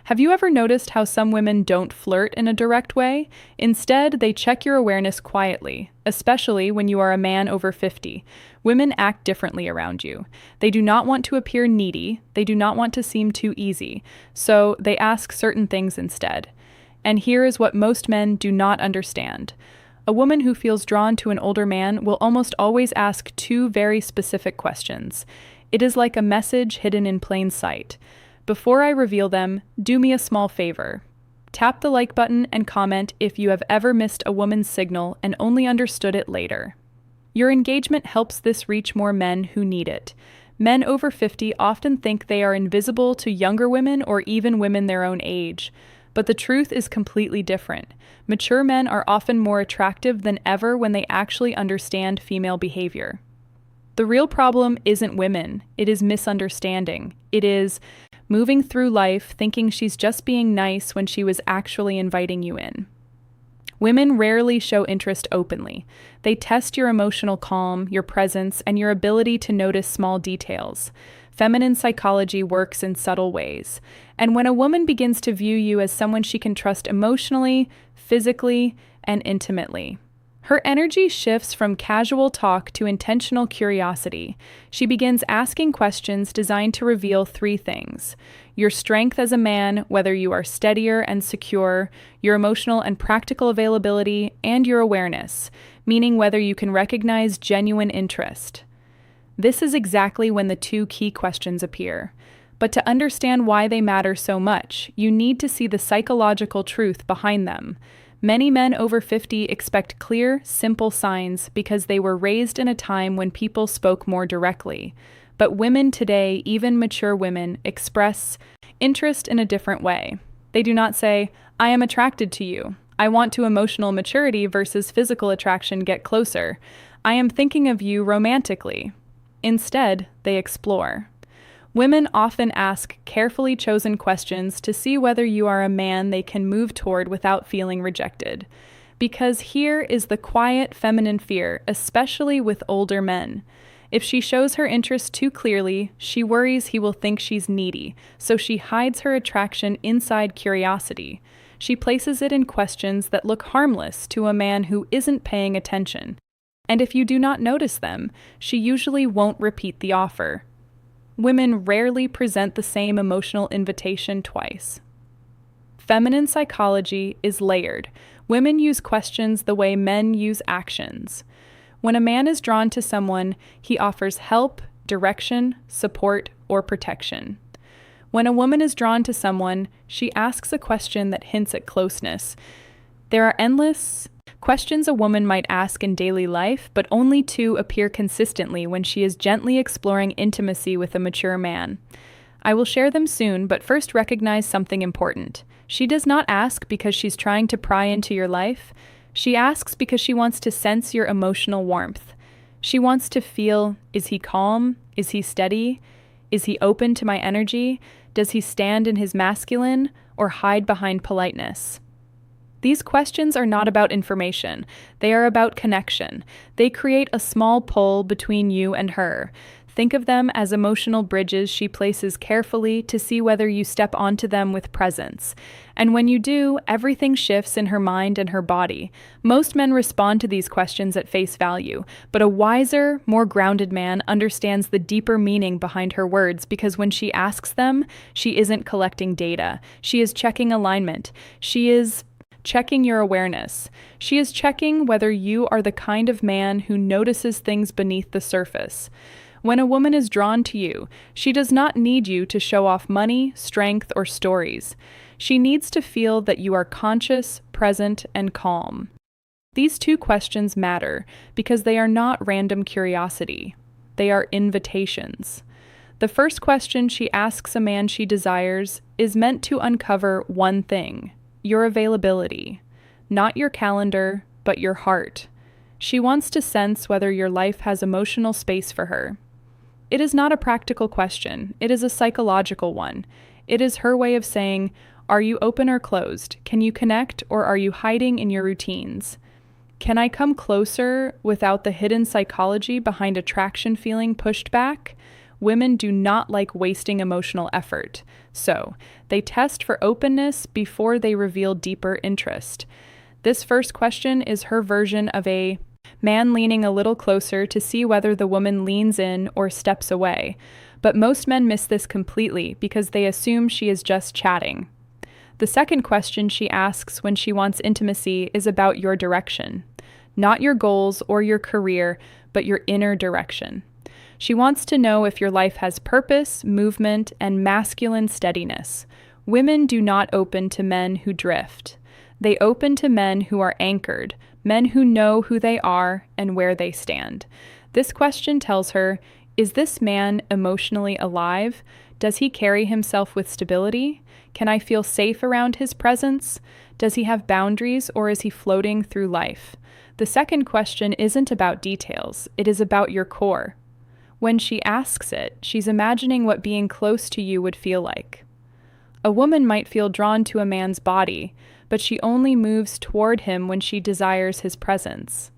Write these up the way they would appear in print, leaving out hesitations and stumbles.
Have you ever noticed how some women don't flirt in a direct way? Instead, they check your awareness quietly, especially when you are a man over 50. Women act differently around you. They do not want to appear needy, they do not want to seem too easy, so they ask certain things instead. And here is what most men do not understand. A woman who feels drawn to an older man will almost always ask two very specific questions. It is like a message hidden in plain sight. Before I reveal them, do me a small favor. Tap the like button and comment if you have ever missed a woman's signal and only understood it later. Your engagement helps this reach more men who need it. Men over 50 often think they are invisible to younger women or even women their own age. But the truth is completely different. Mature men are often more attractive than ever when they actually understand female behavior. The real problem isn't women, it is misunderstanding. It is moving through life thinking she's just being nice when she was actually inviting you in. Women rarely show interest openly. They test your emotional calm, your presence, and your ability to notice small details. Feminine psychology works in subtle ways. And when a woman begins to view you as someone she can trust emotionally, physically, and intimately, her energy shifts from casual talk to intentional curiosity. She begins asking questions designed to reveal three things: your strength as a man, whether you are steadier and secure, your emotional and practical availability, and your awareness, meaning whether you can recognize genuine interest. This is exactly when the two key questions appear. But to understand why they matter so much, you need to see the psychological truth behind them. Many men over 50 expect clear, simple signs because they were raised in a time when people spoke more directly. But women today, even mature women, express interest in a different way. They do not say, "I am attracted to you. I want to emotional maturity versus physical attraction get closer. I am thinking of you romantically." Instead, they explore. Women often ask carefully chosen questions to see whether you are a man they can move toward without feeling rejected. Because here is the quiet feminine fear, especially with older men. If she shows her interest too clearly, she worries he will think she's needy, so she hides her attraction inside curiosity. She places it in questions that look harmless to a man who isn't paying attention. And if you do not notice them, she usually won't repeat the offer. Women rarely present the same emotional invitation twice. Feminine psychology is layered. Women use questions the way men use actions. When a man is drawn to someone, he offers help, direction, support, or protection. When a woman is drawn to someone, she asks a question that hints at closeness. There are endless questions a woman might ask in daily life, but only two appear consistently when she is gently exploring intimacy with a mature man. I will share them soon, but first recognize something important. She does not ask because she's trying to pry into your life. She asks because she wants to sense your emotional warmth. She wants to feel, is he calm? Is he steady? Is he open to my energy? Does he stand in his masculine or hide behind politeness? These questions are not about information. They are about connection. They create a small pull between you and her. Think of them as emotional bridges she places carefully to see whether you step onto them with presence. And when you do, everything shifts in her mind and her body. Most men respond to these questions at face value, but a wiser, more grounded man understands the deeper meaning behind her words because when she asks them, she isn't collecting data. She is checking alignment. She is checking your awareness. She is checking whether you are the kind of man who notices things beneath the surface. When a woman is drawn to you, she does not need you to show off money, strength, or stories. She needs to feel that you are conscious, present, and calm. These two questions matter because they are not random curiosity. They are invitations. The first question she asks a man she desires is meant to uncover one thing: your availability. Not your calendar, but your heart. She wants to sense whether your life has emotional space for her. It is not a practical question, it is a psychological one. It is her way of saying, are you open or closed? Can you connect, or are you hiding in your routines? Can I come closer without the hidden psychology behind attraction feeling pushed back? Women do not like wasting emotional effort. So, they test for openness before they reveal deeper interest. This first question is her version of a man leaning a little closer to see whether the woman leans in or steps away. But most men miss this completely because they assume she is just chatting. The second question she asks when she wants intimacy is about your direction. Not your goals or your career, but your inner direction. She wants to know if your life has purpose, movement, and masculine steadiness. Women do not open to men who drift. They open to men who are anchored, men who know who they are and where they stand. This question tells her, is this man emotionally alive? Does he carry himself with stability? Can I feel safe around his presence? Does he have boundaries or is he floating through life? The second question isn't about details, it is about your core. When she asks it, she's imagining what being close to you would feel like. A woman might feel drawn to a man's body, but she only moves toward him when she desires his presence.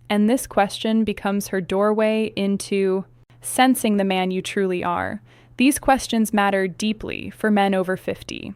And this question becomes her doorway into sensing the man you truly are. These questions matter deeply for men over 50.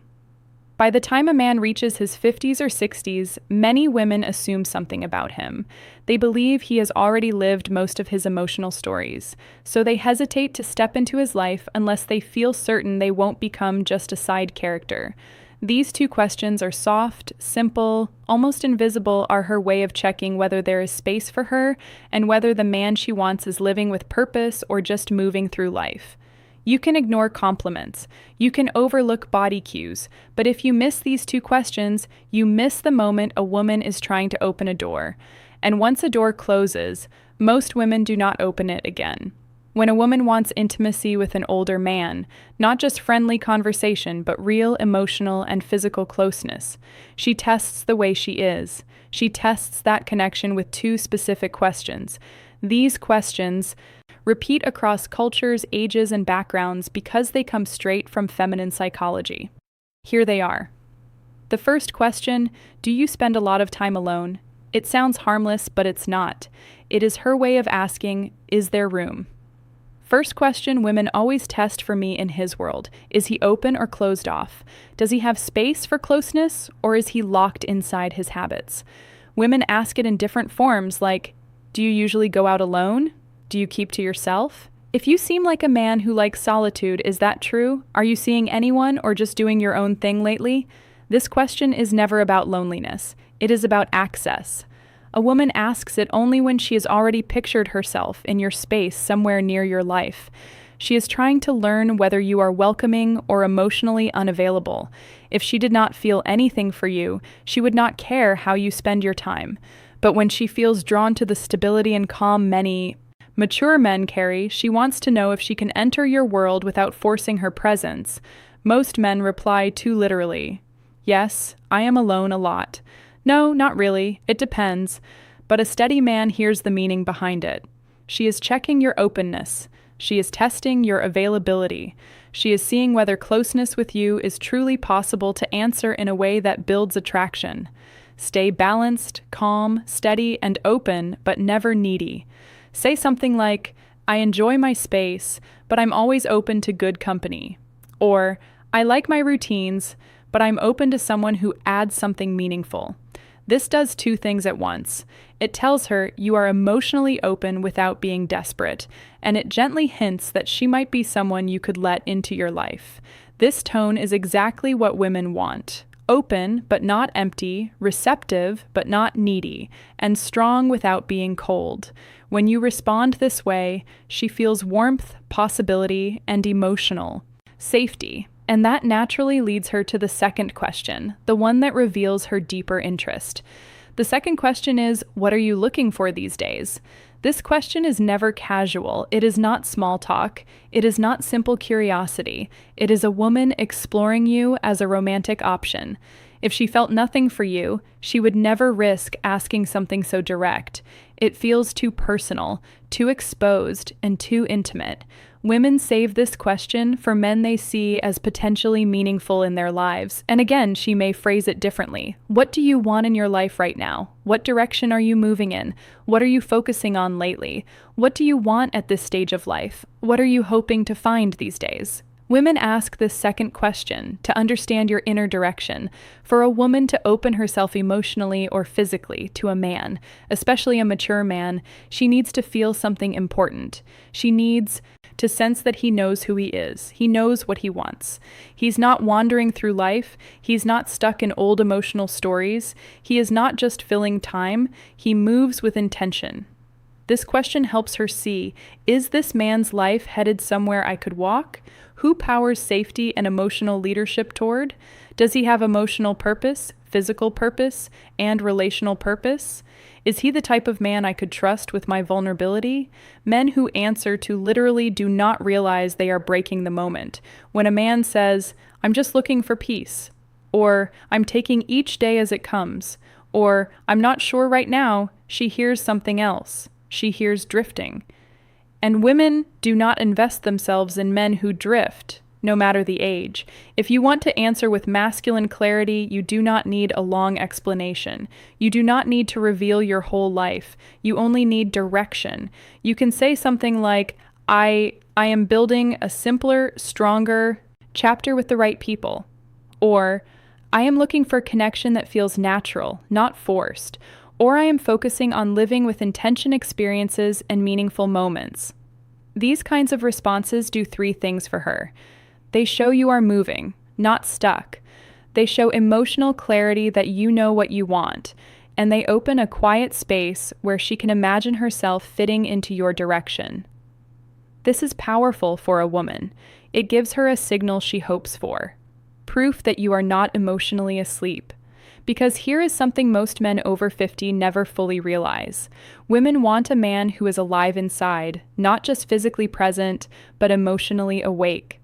By the time a man reaches his 50s or 60s, many women assume something about him. They believe he has already lived most of his emotional stories, so they hesitate to step into his life unless they feel certain they won't become just a side character. These two questions are soft, simple, almost invisible, are her way of checking whether there is space for her and whether the man she wants is living with purpose or just moving through life. You can ignore compliments. You can overlook body cues. But if you miss these two questions, you miss the moment a woman is trying to open a door. And once a door closes, most women do not open it again. When a woman wants intimacy with an older man, not just friendly conversation, but real emotional and physical closeness, she tests the way she is. She tests that connection with two specific questions. These questions repeat across cultures, ages, and backgrounds because they come straight from feminine psychology. Here they are. The first question, do you spend a lot of time alone? It sounds harmless, but it's not. It is her way of asking, is there room? First question women always test for me in his world. Is he open or closed off? Does he have space for closeness, or is he locked inside his habits? Women ask it in different forms, like, do you usually go out alone? Do you keep to yourself? If you seem like a man who likes solitude, is that true? Are you seeing anyone or just doing your own thing lately? This question is never about loneliness. It is about access. A woman asks it only when she has already pictured herself in your space somewhere near your life. She is trying to learn whether you are welcoming or emotionally unavailable. If she did not feel anything for you, she would not care how you spend your time. But when she feels drawn to the stability and calm many mature men carry, she wants to know if she can enter your world without forcing her presence. Most men reply too literally, yes, I am alone a lot. No, not really, it depends. But a steady man hears the meaning behind it. She is checking your openness. She is testing your availability. She is seeing whether closeness with you is truly possible to answer in a way that builds attraction. Stay balanced, calm, steady, and open, but never needy. Say something like, I enjoy my space, but I'm always open to good company. Or, I like my routines, but I'm open to someone who adds something meaningful. This does two things at once. It tells her you are emotionally open without being desperate, and it gently hints that she might be someone you could let into your life. This tone is exactly what women want. Open, but not empty, receptive, but not needy, and strong without being cold. When you respond this way, she feels warmth, possibility, and emotional safety. And that naturally leads her to the second question, the one that reveals her deeper interest. The second question is, what are you looking for these days? This question is never casual. It is not small talk. It is not simple curiosity. It is a woman exploring you as a romantic option. If she felt nothing for you, she would never risk asking something so direct. It feels too personal, too exposed, and too intimate. Women save this question for men they see as potentially meaningful in their lives. And again, she may phrase it differently. What do you want in your life right now? What direction are you moving in? What are you focusing on lately? What do you want at this stage of life? What are you hoping to find these days? Women ask this second question to understand your inner direction. For a woman to open herself emotionally or physically to a man, especially a mature man, she needs to feel something important. She needs to sense that he knows who he is. He knows what he wants. He's not wandering through life. He's not stuck in old emotional stories. He is not just filling time. He moves with intention. This question helps her see, is this man's life headed somewhere I could walk? Who powers safety and emotional leadership toward? Does he have emotional purpose, physical purpose, and relational purpose? Is he the type of man I could trust with my vulnerability? Men who answer to literally do not realize they are breaking the moment. When a man says, I'm just looking for peace, or I'm taking each day as it comes, or I'm not sure right now, she hears something else. She hears drifting. And women do not invest themselves in men who drift, no matter the age. If you want to answer with masculine clarity, you do not need a long explanation. You do not need to reveal your whole life. You only need direction. You can say something like, I am building a simpler, stronger chapter with the right people. Or, I am looking for connection that feels natural, not forced. Or I am focusing on living with intention experiences and meaningful moments. These kinds of responses do three things for her. They show you are moving, not stuck. They show emotional clarity that you know what you want, and they open a quiet space where she can imagine herself fitting into your direction. This is powerful for a woman. It gives her a signal she hopes for. Proof that you are not emotionally asleep. Because here is something most men over 50 never fully realize. Women want a man who is alive inside, not just physically present, but emotionally awake.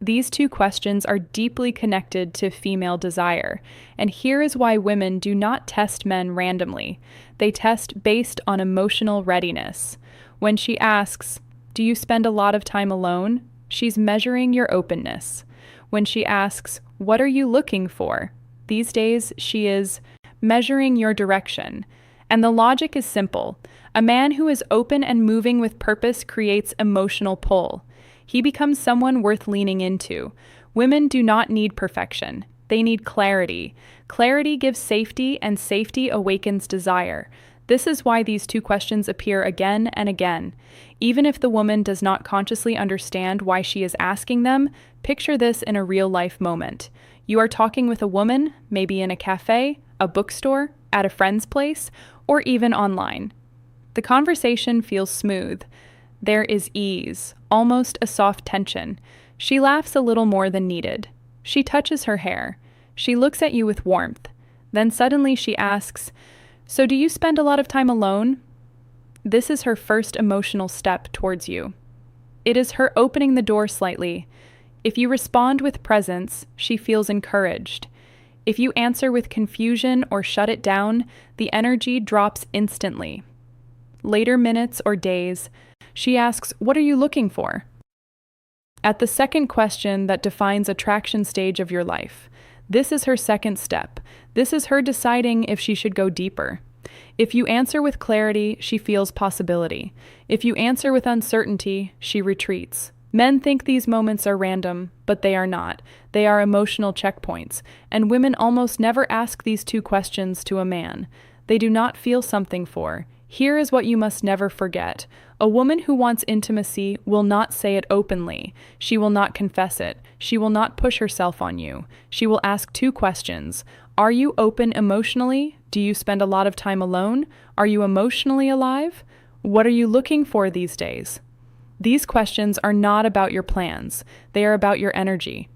These two questions are deeply connected to female desire, and here is why women do not test men randomly. They test based on emotional readiness. When she asks, "Do you spend a lot of time alone?" she's measuring your openness. When she asks, "What are you looking for?" these days, she is measuring your direction. And the logic is simple. A man who is open and moving with purpose creates emotional pull. He becomes someone worth leaning into. Women do not need perfection. They need clarity. Clarity gives safety, and safety awakens desire. This is why these two questions appear again and again. Even if the woman does not consciously understand why she is asking them, picture this in a real-life moment. You are talking with a woman, maybe in a cafe, a bookstore, at a friend's place, or even online. The conversation feels smooth. There is ease, almost a soft tension. She laughs a little more than needed. She touches her hair. She looks at you with warmth. Then suddenly she asks, "So do you spend a lot of time alone?" This is her first emotional step towards you. It is her opening the door slightly. If you respond with presence, she feels encouraged. If you answer with confusion or shut it down, the energy drops instantly. Later minutes or days, she asks, "What are you looking for?" At the second question that defines attraction stage of your life. This is her second step. This is her deciding if she should go deeper. If you answer with clarity, she feels possibility. If you answer with uncertainty, she retreats. Men think these moments are random, but they are not. They are emotional checkpoints, and women almost never ask these two questions to a man. They do not feel something for. Here is what you must never forget. A woman who wants intimacy will not say it openly. She will not confess it. She will not push herself on you. She will ask two questions. Are you open emotionally? Do you spend a lot of time alone? Are you emotionally alive? What are you looking for these days? These questions are not about your plans. They are about your energy.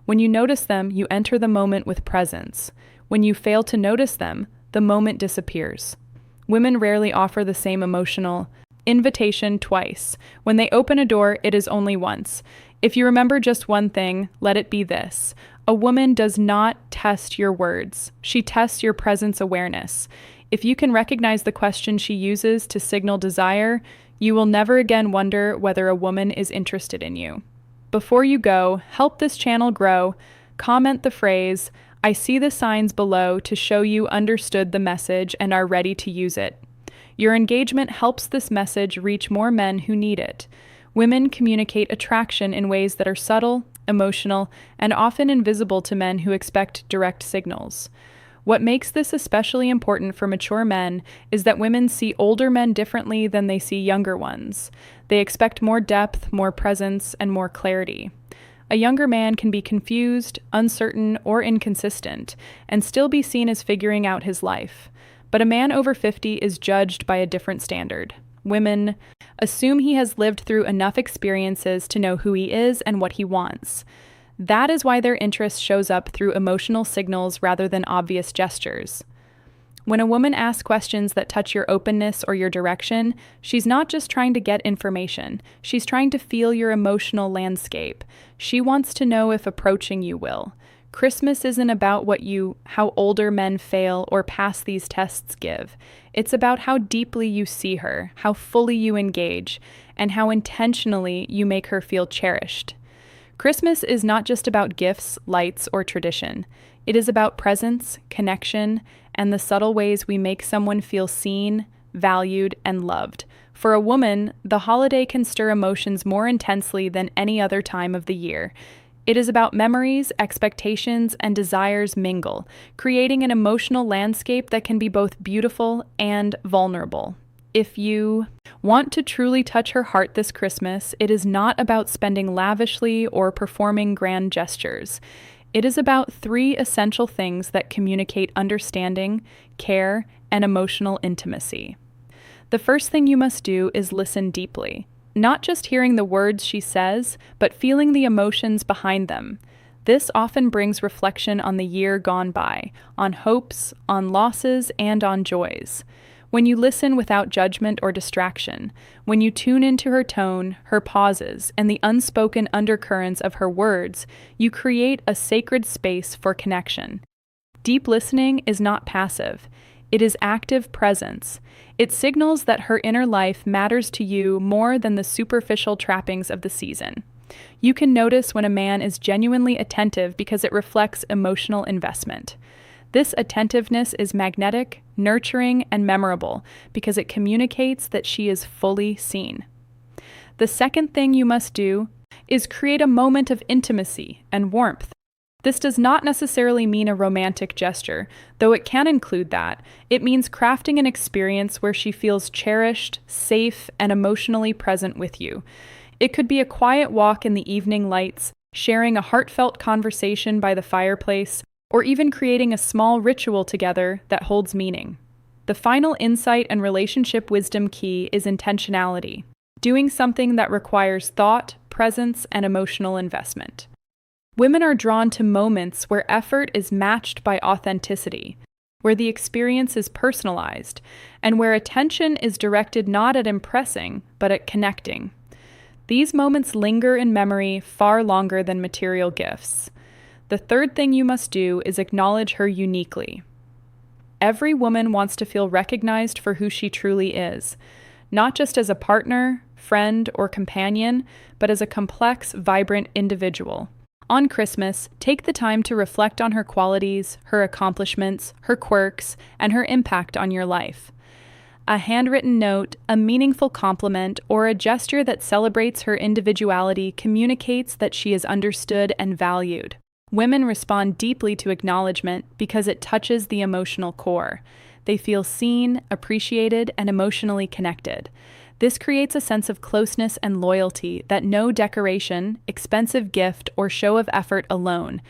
When you notice them, you enter the moment with presence. When you fail to notice them, the moment disappears. Women rarely offer the same emotional invitation twice. When they open a door, it is only once. If you remember just one thing, let it be this. A woman does not test your words. She tests your presence awareness. If you can recognize the question she uses to signal desire, You will never again wonder whether a woman is interested in you. Before you go, help this channel grow. Comment the phrase, "I see the signs below," to show you understood the message and are ready to use it. Your engagement helps this message reach more men who need it. Women communicate attraction in ways that are subtle, emotional, and often invisible to men who expect direct signals. What makes this especially important for mature men is that women see older men differently than they see younger ones. They expect more depth, more presence, and more clarity. A younger man can be confused, uncertain, or inconsistent, and still be seen as figuring out his life. But a man over 50 is judged by a different standard. Women assume he has lived through enough experiences to know who he is and what he wants. That is why their interest shows up through emotional signals rather than obvious gestures. When a woman asks questions that touch your openness or your direction, she's not just trying to get information. She's trying to feel your emotional landscape. She wants to know if approaching you will. Christmas isn't about how older men fail or pass these tests give. It's about how deeply you see her, how fully you engage, and how intentionally you make her feel cherished. Christmas is not just about gifts, lights, or tradition. It is about presence, connection, and the subtle ways we make someone feel seen, valued, and loved. For a woman, the holiday can stir emotions more intensely than any other time of the year. It is about memories, expectations, and desires mingle, creating an emotional landscape that can be both beautiful and vulnerable. If you want to truly touch her heart this Christmas, it is not about spending lavishly or performing grand gestures. It is about 3 essential things that communicate understanding, care, and emotional intimacy. The first thing you must do is listen deeply. Not just hearing the words she says, but feeling the emotions behind them. This often brings reflection on the year gone by, on hopes, on losses, and on joys. When you listen without judgment or distraction, when you tune into her tone, her pauses, and the unspoken undercurrents of her words, you create a sacred space for connection. Deep listening is not passive. It is active presence. It signals that her inner life matters to you more than the superficial trappings of the season. You can notice when a man is genuinely attentive because it reflects emotional investment. This attentiveness is magnetic, nurturing, and memorable because it communicates that she is fully seen. The second thing you must do is create a moment of intimacy and warmth. This does not necessarily mean a romantic gesture, though it can include that. It means crafting an experience where she feels cherished, safe, and emotionally present with you. It could be a quiet walk in the evening lights, sharing a heartfelt conversation by the fireplace, or even creating a small ritual together that holds meaning. The final insight and relationship wisdom key is intentionality, doing something that requires thought, presence, and emotional investment. Women are drawn to moments where effort is matched by authenticity, where the experience is personalized, and where attention is directed not at impressing, but at connecting. These moments linger in memory far longer than material gifts. The third thing you must do is acknowledge her uniquely. Every woman wants to feel recognized for who she truly is, not just as a partner, friend, or companion, but as a complex, vibrant individual. On Christmas, take the time to reflect on her qualities, her accomplishments, her quirks, and her impact on your life. A handwritten note, a meaningful compliment, or a gesture that celebrates her individuality communicates that she is understood and valued. Women respond deeply to acknowledgement because it touches the emotional core. They feel seen, appreciated, and emotionally connected. This creates a sense of closeness and loyalty that no decoration, expensive gift, or show of effort alone